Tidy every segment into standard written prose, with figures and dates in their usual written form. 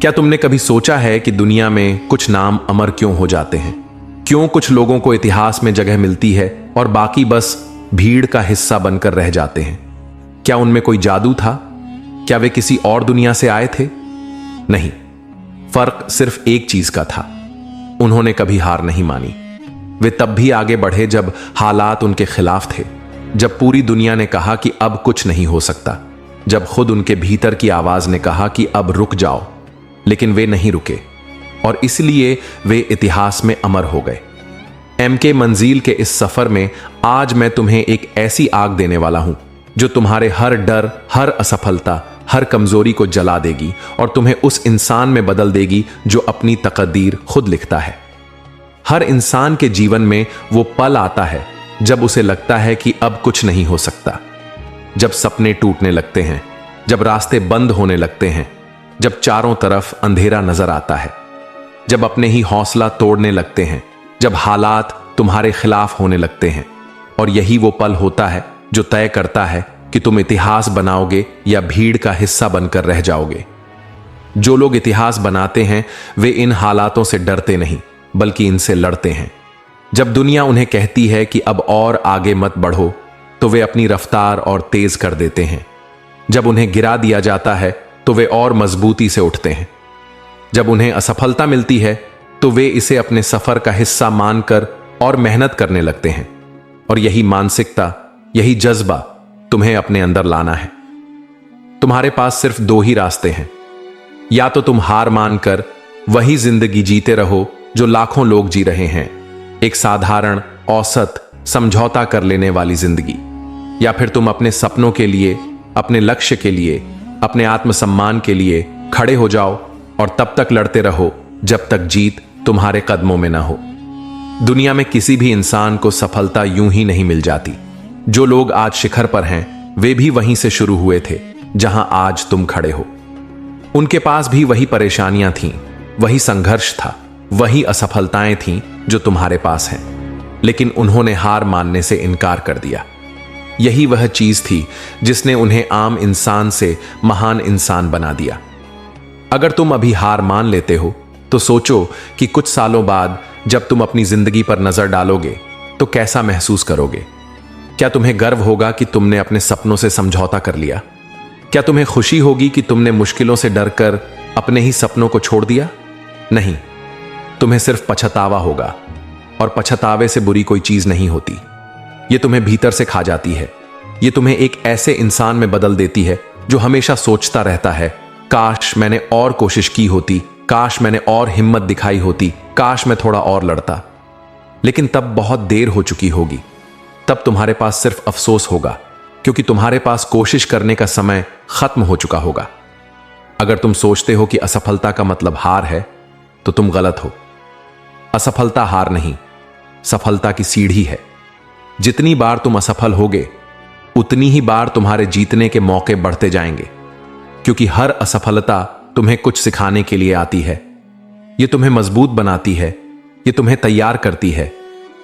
क्या तुमने कभी सोचा है कि दुनिया में कुछ नाम अमर क्यों हो जाते हैं? क्यों कुछ लोगों को इतिहास में जगह मिलती है और बाकी बस भीड़ का हिस्सा बनकर रह जाते हैं? क्या उनमें कोई जादू था? क्या वे किसी और दुनिया से आए थे? नहीं, फर्क सिर्फ एक चीज का था। उन्होंने कभी हार नहीं मानी। वे तब भी आगे बढ़े जब हालात उनके खिलाफ थे, जब पूरी दुनिया ने कहा कि अब कुछ नहीं हो सकता, जब खुद उनके भीतर की आवाज ने कहा कि अब रुक जाओ। लेकिन वे नहीं रुके और इसलिए वे इतिहास में अमर हो गए। एमके मंजिल के इस सफर में आज मैं तुम्हें एक ऐसी आग देने वाला हूं जो तुम्हारे हर डर, हर असफलता, हर कमजोरी को जला देगी और तुम्हें उस इंसान में बदल देगी जो अपनी तकदीर खुद लिखता है। हर इंसान के जीवन में वो पल आता है जब उसे लगता है कि अब कुछ नहीं हो सकता, जब सपने टूटने लगते हैं, जब रास्ते बंद होने लगते हैं, जब चारों तरफ अंधेरा नजर आता है, जब अपने ही हौसला तोड़ने लगते हैं, जब हालात तुम्हारे खिलाफ होने लगते हैं। और यही वो पल होता है जो तय करता है कि तुम इतिहास बनाओगे या भीड़ का हिस्सा बनकर रह जाओगे। जो लोग इतिहास बनाते हैं वे इन हालातों से डरते नहीं बल्कि इनसे लड़ते हैं। जब दुनिया उन्हें कहती है कि अब और आगे मत बढ़ो तो वे अपनी रफ्तार और तेज कर देते हैं। जब उन्हें गिरा दिया जाता है तो वे और मजबूती से उठते हैं। जब उन्हें असफलता मिलती है तो वे इसे अपने सफर का हिस्सा मानकर और मेहनत करने लगते हैं। और यही मानसिकता, यही जज्बा तुम्हें अपने अंदर लाना है। तुम्हारे पास सिर्फ दो ही रास्ते हैं। या तो तुम हार मानकर वही जिंदगी जीते रहो जो लाखों लोग जी रहे हैं, एक साधारण, औसत, समझौता कर लेने वाली जिंदगी। या फिर तुम अपने सपनों के लिए, अपने लक्ष्य के लिए, अपने आत्मसम्मान के लिए खड़े हो जाओ और तब तक लड़ते रहो जब तक जीत तुम्हारे कदमों में ना हो। दुनिया में किसी भी इंसान को सफलता यूं ही नहीं मिल जाती। जो लोग आज शिखर पर हैं वे भी वहीं से शुरू हुए थे जहां आज तुम खड़े हो। उनके पास भी वही परेशानियां थीं, वही संघर्ष था, वही असफलताएं थीं जो तुम्हारे पास हैं। लेकिन उन्होंने हार मानने से इनकार कर दिया। यही वह चीज थी जिसने उन्हें आम इंसान से महान इंसान बना दिया। अगर तुम अभी हार मान लेते हो तो सोचो कि कुछ सालों बाद जब तुम अपनी जिंदगी पर नजर डालोगे तो कैसा महसूस करोगे। क्या तुम्हें गर्व होगा कि तुमने अपने सपनों से समझौता कर लिया? क्या तुम्हें खुशी होगी कि तुमने मुश्किलों से डरकर अपने ही सपनों को छोड़ दिया? नहीं, तुम्हें सिर्फ पछतावा होगा। और पछतावे से बुरी कोई चीज नहीं होती। ये तुम्हें भीतर से खा जाती है। ये तुम्हें एक ऐसे इंसान में बदल देती है जो हमेशा सोचता रहता है, काश मैंने और कोशिश की होती, काश मैंने और हिम्मत दिखाई होती, काश मैं थोड़ा और लड़ता। लेकिन तब बहुत देर हो चुकी होगी। तब तुम्हारे पास सिर्फ अफसोस होगा क्योंकि तुम्हारे पास कोशिश करने का समय खत्म हो चुका होगा। अगर तुम सोचते हो कि असफलता का मतलब हार है तो तुम गलत हो। असफलता हार नहीं, सफलता की सीढ़ी है। जितनी बार तुम असफल होगे उतनी ही बार तुम्हारे जीतने के मौके बढ़ते जाएंगे, क्योंकि हर असफलता तुम्हें कुछ सिखाने के लिए आती है। ये तुम्हें मजबूत बनाती है, ये तुम्हें तैयार करती है,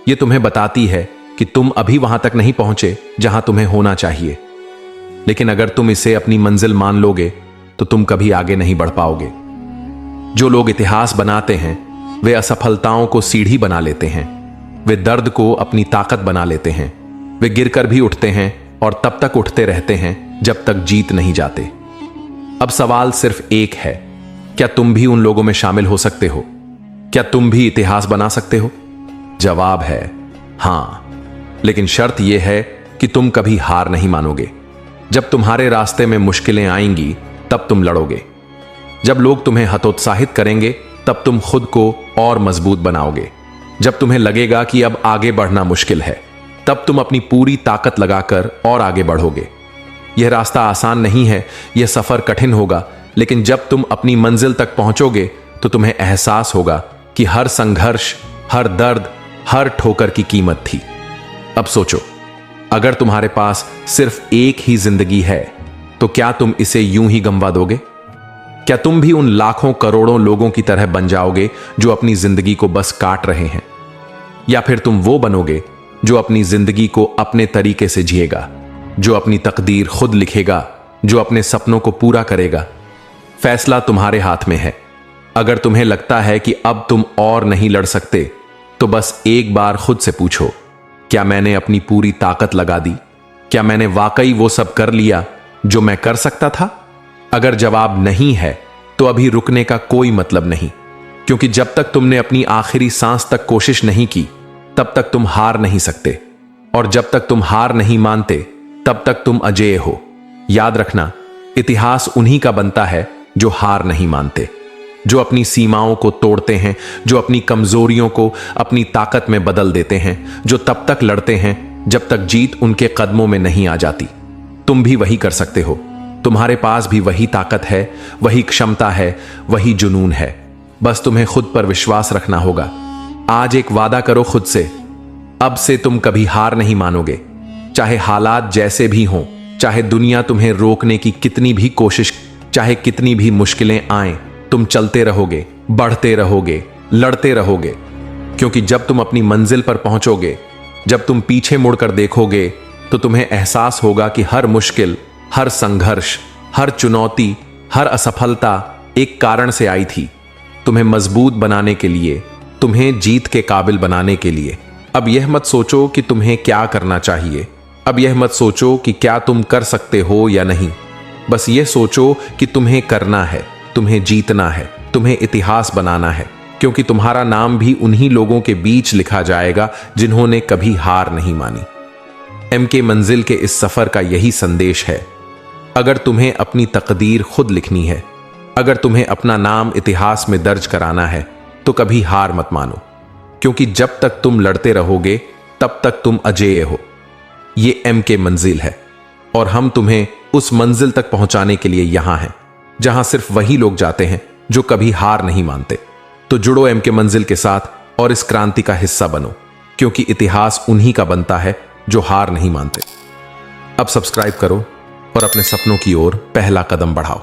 ये तुम्हें बताती है कि तुम अभी वहां तक नहीं पहुंचे जहां तुम्हें होना चाहिए। लेकिन अगर तुम इसे अपनी मंजिल मान लोगे तो तुम कभी आगे नहीं बढ़ पाओगे। जो लोग इतिहास बनाते हैं वे असफलताओं को सीढ़ी बना लेते हैं। वे दर्द को अपनी ताकत बना लेते हैं। वे गिरकर भी उठते हैं और तब तक उठते रहते हैं जब तक जीत नहीं जाते। अब सवाल सिर्फ एक है, क्या तुम भी उन लोगों में शामिल हो सकते हो? क्या तुम भी इतिहास बना सकते हो? जवाब है हां, लेकिन शर्त यह है कि तुम कभी हार नहीं मानोगे। जब तुम्हारे रास्ते में मुश्किलें आएंगी तब तुम लड़ोगे। जब लोग तुम्हें हतोत्साहित करेंगे तब तुम खुद को और मजबूत बनाओगे। जब तुम्हें लगेगा कि अब आगे बढ़ना मुश्किल है तब तुम अपनी पूरी ताकत लगाकर और आगे बढ़ोगे। यह रास्ता आसान नहीं है, यह सफर कठिन होगा, लेकिन जब तुम अपनी मंजिल तक पहुंचोगे तो तुम्हें एहसास होगा कि हर संघर्ष, हर दर्द, हर ठोकर की कीमत थी। अब सोचो, अगर तुम्हारे पास सिर्फ एक ही जिंदगी है तो क्या तुम इसे यूं ही गंवा दोगे? क्या तुम भी उन लाखों करोड़ों लोगों की तरह बन जाओगे जो अपनी जिंदगी को बस काट रहे हैं? या फिर तुम वो बनोगे जो अपनी जिंदगी को अपने तरीके से जिएगा, जो अपनी तकदीर खुद लिखेगा, जो अपने सपनों को पूरा करेगा? फैसला तुम्हारे हाथ में है। अगर तुम्हें लगता है कि अब तुम और नहीं लड़ सकते, तो बस एक बार खुद से पूछो, क्या मैंने अपनी पूरी ताकत लगा दी? क्या मैंने वाकई वो सब कर लिया जो मैं कर सकता था? अगर जवाब नहीं है, तो अभी रुकने का कोई मतलब नहीं, क्योंकि जब तक तुमने अपनी आखिरी सांस तक कोशिश नहीं की, तब तक तुम हार नहीं सकते। और जब तक तुम हार नहीं मानते, तब तक तुम अजेय हो। याद रखना, इतिहास उन्हीं का बनता है जो हार नहीं मानते, जो अपनी सीमाओं को तोड़ते हैं, जो अपनी कमजोरियों को अपनी ताकत में बदल देते हैं, जो तब तक लड़ते हैं जब तक जीत उनके कदमों में नहीं आ जाती। तुम भी वही कर सकते हो। तुम्हारे पास भी वही ताकत है, वही क्षमता है, वही जुनून है। बस तुम्हें खुद पर विश्वास रखना होगा। आज एक वादा करो खुद से, अब से तुम कभी हार नहीं मानोगे। चाहे हालात जैसे भी हों, चाहे दुनिया तुम्हें रोकने की कितनी भी कोशिश, चाहे कितनी भी मुश्किलें आएं, तुम चलते रहोगे, बढ़ते रहोगे, लड़ते रहोगे। क्योंकि जब तुम अपनी मंजिल पर पहुंचोगे, जब तुम पीछे मुड़कर देखोगे, तो तुम्हें एहसास होगा कि हर मुश्किल, हर संघर्ष, हर चुनौती, हर असफलता एक कारण से आई थी, तुम्हें मजबूत बनाने के लिए, तुम्हें जीत के काबिल बनाने के लिए। अब यह मत सोचो कि तुम्हें क्या करना चाहिए, अब यह मत सोचो कि क्या तुम कर सकते हो या नहीं। बस यह सोचो कि तुम्हें करना है, तुम्हें जीतना है, तुम्हें इतिहास बनाना है, क्योंकि तुम्हारा नाम भी उन्हीं लोगों के बीच लिखा जाएगा जिन्होंने कभी हार नहीं मानी। एमके मंजिल के इस सफर का यही संदेश है। अगर तुम्हें अपनी तकदीर खुद लिखनी है, अगर तुम्हें अपना नाम इतिहास में दर्ज कराना है, तो कभी हार मत मानो, क्योंकि जब तक तुम लड़ते रहोगे, तब तक तुम अजेय हो। ये एमके मंजिल है, और हम तुम्हें उस मंजिल तक पहुंचाने के लिए यहां हैं, जहां सिर्फ वही लोग जाते हैं जो कभी हार नहीं मानते। तो जुड़ो एमके मंजिल के साथ और इस क्रांति का हिस्सा बनो, क्योंकि इतिहास उन्हीं का बनता है जो हार नहीं मानते। अब सब्सक्राइब करो और अपने सपनों की ओर पहला कदम बढ़ाओ।